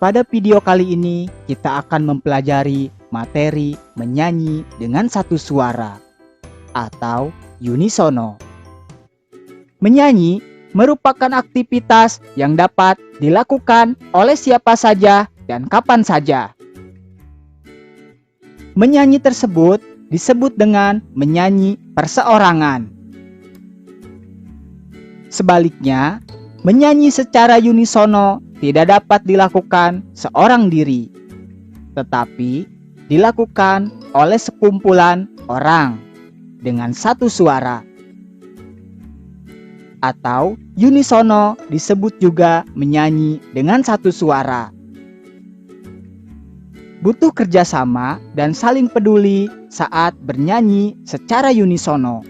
Pada video kali ini kita akan mempelajari materi menyanyi dengan satu suara atau unisono. Menyanyi merupakan aktivitas yang dapat dilakukan oleh siapa saja dan kapan saja. Menyanyi tersebut disebut dengan menyanyi perseorangan. Sebaliknya, menyanyi secara unisono tidak dapat dilakukan seorang diri, tetapi dilakukan oleh sekumpulan orang dengan satu suara. Atau unisono disebut juga menyanyi dengan satu suara. Butuh kerjasama dan saling peduli saat bernyanyi secara unisono,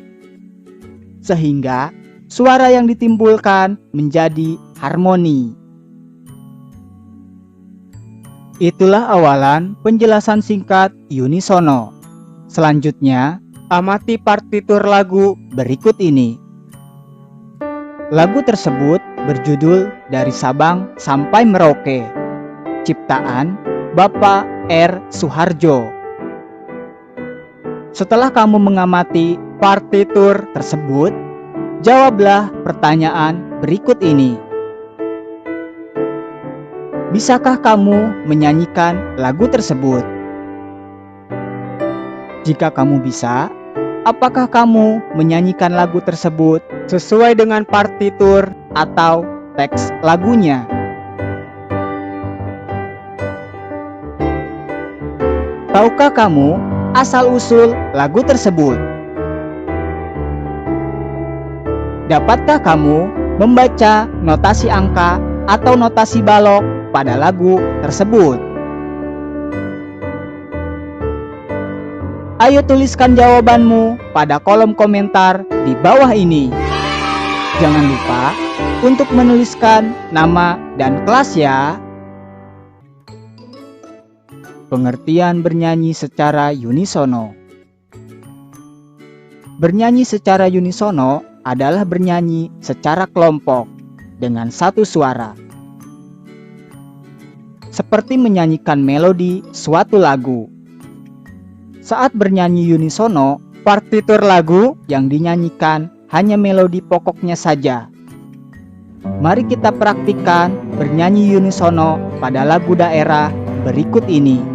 sehingga suara yang ditimbulkan menjadi harmoni. Itulah awalan penjelasan singkat unisono. Selanjutnya, amati partitur lagu berikut ini. Lagu tersebut berjudul Dari Sabang Sampai Merauke, ciptaan Bapak R. Suharjo. Setelah kamu mengamati partitur tersebut, jawablah pertanyaan berikut ini. Bisakah kamu menyanyikan lagu tersebut? Jika kamu bisa, apakah kamu menyanyikan lagu tersebut sesuai dengan partitur atau teks lagunya? Tahukah kamu asal-usul lagu tersebut? Dapatkah kamu membaca notasi angka atau notasi balok pada lagu tersebut? Ayo tuliskan jawabanmu pada kolom komentar di bawah ini. Jangan lupa untuk menuliskan nama dan kelas ya. Pengertian bernyanyi secara unisono. Bernyanyi secara unisono adalah bernyanyi secara kelompok dengan satu suara. Seperti menyanyikan melodi suatu lagu. Saat bernyanyi unisono, partitur lagu yang dinyanyikan hanya melodi pokoknya saja. Mari kita praktikkan bernyanyi unisono pada lagu daerah berikut ini.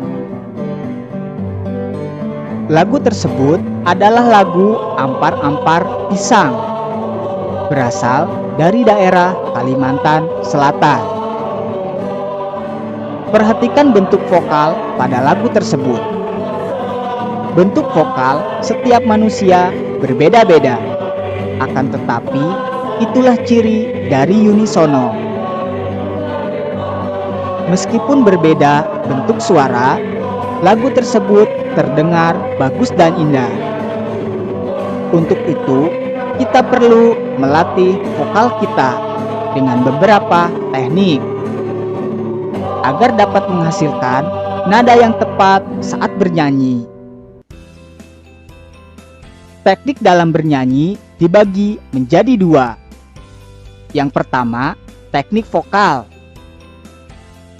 Lagu tersebut adalah lagu Ampar-Ampar Pisang, berasal dari daerah Kalimantan Selatan. Perhatikan bentuk vokal pada lagu tersebut. Bentuk vokal setiap manusia berbeda-beda. Akan tetapi, itulah ciri dari unisono. Meskipun berbeda bentuk suara, lagu tersebut terdengar bagus dan indah. Untuk itu, kita perlu melatih vokal kita dengan beberapa teknik agar dapat menghasilkan nada yang tepat saat bernyanyi. Teknik dalam bernyanyi dibagi menjadi dua. Yang pertama, teknik vokal.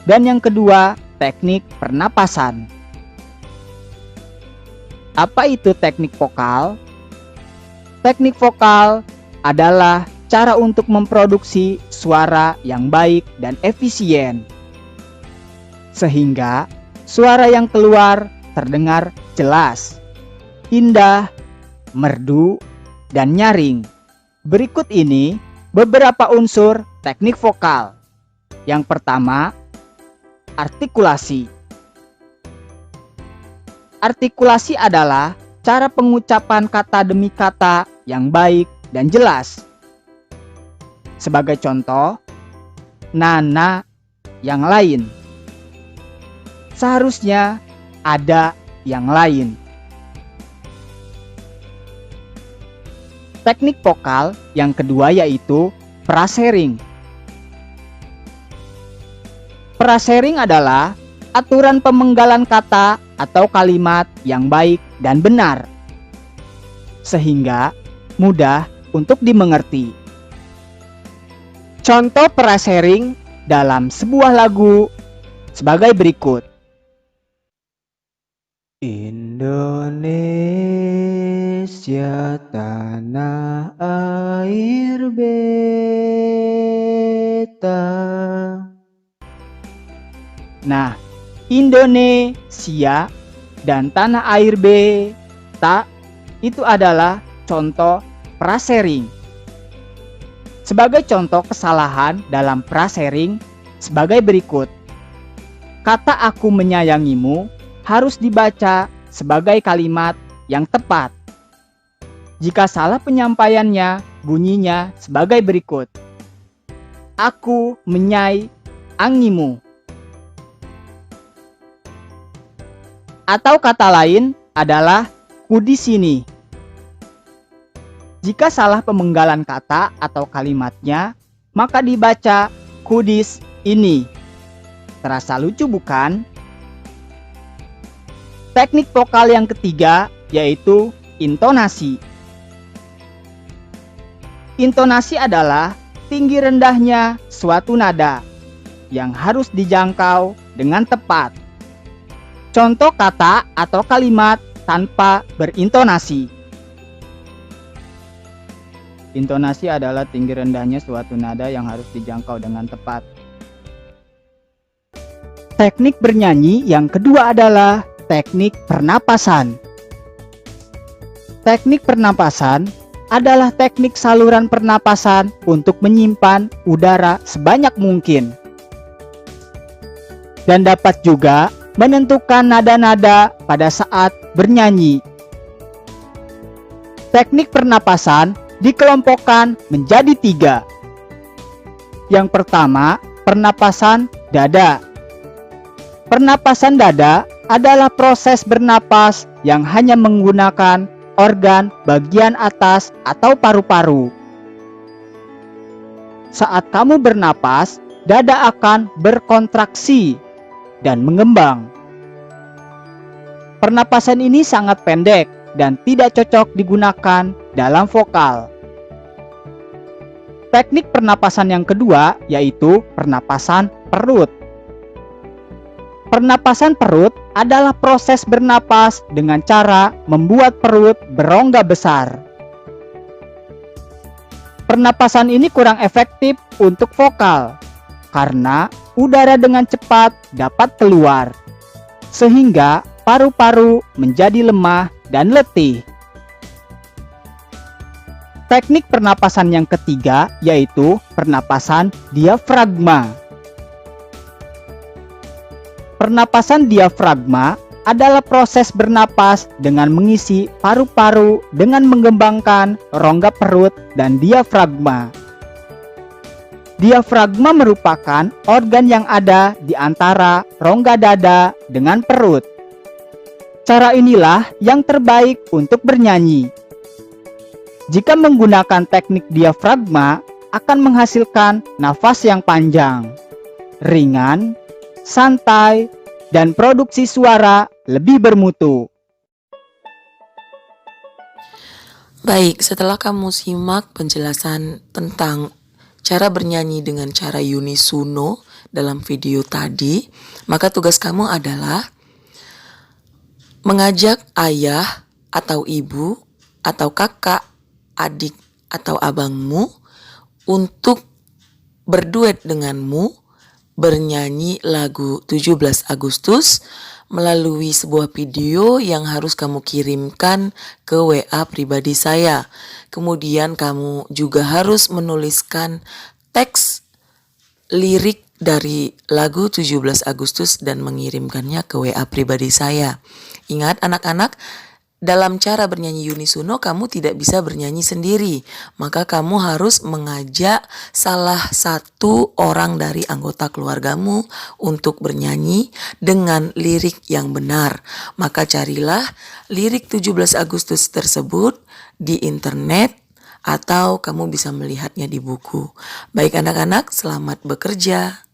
Dan yang kedua, teknik pernapasan. Apa itu teknik vokal? Teknik vokal adalah cara untuk memproduksi suara yang baik dan efisien, sehingga suara yang keluar terdengar jelas, indah, merdu, dan nyaring. Berikut ini beberapa unsur teknik vokal. Yang pertama, artikulasi. Artikulasi adalah cara pengucapan kata demi kata yang baik dan jelas. Sebagai contoh, nana yang lain. Seharusnya ada yang lain. Teknik vokal yang kedua yaitu frasering. Frasering adalah aturan pemenggalan kata atau kalimat yang baik dan benar, sehingga mudah untuk dimengerti. Contoh frasering dalam sebuah lagu sebagai berikut. Indonesia tanah air beta. Nah, Indonesia dan tanah air beta itu adalah contoh prasering. Sebagai contoh kesalahan dalam prasering sebagai berikut. Kata aku menyayangimu harus dibaca sebagai kalimat yang tepat. Jika salah penyampaiannya, bunyinya sebagai berikut. Aku menyayangimu. Atau kata lain adalah ku di sini. Jika salah pemenggalan kata atau kalimatnya, maka dibaca kudis ini. Terasa lucu bukan? Teknik vokal yang ketiga yaitu intonasi. Intonasi adalah tinggi rendahnya suatu nada yang harus dijangkau dengan tepat. Contoh kata atau kalimat tanpa berintonasi. Intonasi adalah tinggi rendahnya suatu nada yang harus dijangkau dengan tepat. Teknik bernyanyi yang kedua adalah teknik pernapasan. Teknik pernapasan adalah teknik saluran pernapasan untuk menyimpan udara sebanyak mungkin. Dan dapat juga menentukan nada-nada pada saat bernyanyi. Teknik pernapasan dikelompokkan menjadi 3. Yang pertama, pernapasan dada. Pernapasan dada adalah proses bernapas yang hanya menggunakan organ bagian atas atau paru-paru. Saat kamu bernapas, dada akan berkontraksi dan mengembang. Pernapasan ini sangat pendek dan tidak cocok digunakan dalam vokal. Teknik pernapasan yang kedua yaitu pernapasan perut. Pernapasan perut adalah proses bernapas dengan cara membuat perut berongga besar. Pernapasan ini kurang efektif untuk vokal karena udara dengan cepat dapat keluar, sehingga paru-paru menjadi lemah dan letih. Teknik pernapasan yang ketiga yaitu pernapasan diafragma. Pernapasan diafragma adalah proses bernapas dengan mengisi paru-paru dengan mengembangkan rongga perut dan diafragma. Diafragma merupakan organ yang ada di antara rongga dada dengan perut. Cara inilah yang terbaik untuk bernyanyi. Jika menggunakan teknik diafragma, akan menghasilkan nafas yang panjang, ringan, santai, dan produksi suara lebih bermutu. Baik, setelah kamu simak penjelasan tentang cara bernyanyi dengan cara unisono dalam video tadi, maka tugas kamu adalah mengajak ayah atau ibu atau kakak, adik atau abangmu untuk berduet denganmu bernyanyi lagu 17 Agustus melalui sebuah video yang harus kamu kirimkan ke WA pribadi saya. Kemudian kamu juga harus menuliskan teks lirik dari lagu 17 Agustus dan mengirimkannya ke WA pribadi saya. Ingat anak-anak, dalam cara bernyanyi unisono kamu tidak bisa bernyanyi sendiri, maka kamu harus mengajak salah satu orang dari anggota keluargamu untuk bernyanyi dengan lirik yang benar. Maka carilah lirik 17 Agustus tersebut di internet atau kamu bisa melihatnya di buku. Baik anak-anak, selamat bekerja.